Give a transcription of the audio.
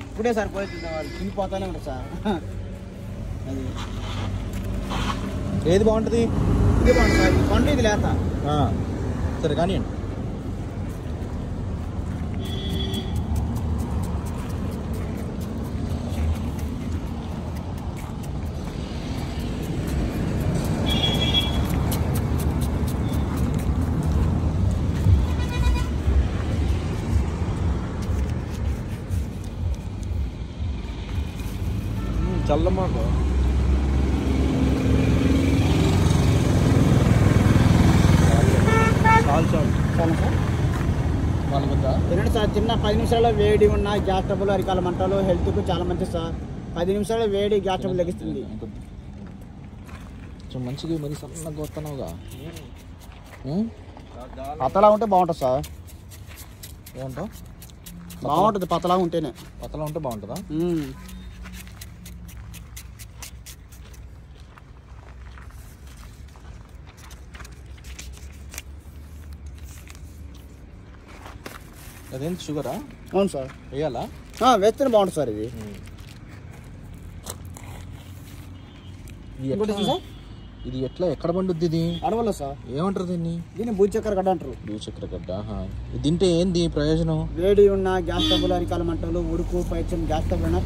ఇప్పుడే సార్ పోయి వాళ్ళు తినిపోతానే ఉంటారు సార్. అది ఏది బాగుంటుంది? ఇది బాగుంటుంది సార్. ఇది పండు, ఇది లేత. సరే కానివ్వండి. చల్లమాట చాలు చాలు చాలా సార్. తినండి సార్. చిన్న 10 నిమిషాల్లో వేడి ఉన్న గ్యాస్ ట్రబుల్, అరికాల మంటలు హెల్త్కు చాలా మంచిది సార్. 10 నిమిషాల్లో వేడి గ్యాస్ ట్రబుల్ లెగిస్తుంది. మంచిగా మరి సన్నగా వస్తున్నావుగా. పతలా ఉంటే బాగుంటుంది సార్. ఏమంటావు? బాగుంటుంది పతలా ఉంటేనే. పతలా ఉంటే బాగుంటుందా? అదేంటి షుగరా? అవును సార్. వేయాలా? వేస్తేనే బాగుంటుంది సార్. ఇది ఇది ఎట్లా ఎక్కడ పండుద్ది? ఇది అడవలో సార్. ఏమంటారు దీన్ని? దీన్ని భూచక్కెర గడ్డ అంటారు. భూచక్కెర గడ్డ. తింటే ఏంది ప్రయోజనం? వేడి ఉన్న గ్యాస్ ట్రబుల్, అరికాల మంటలు, ఉడుకు, పైత్యం, గ్యాస్ ట్రబుల్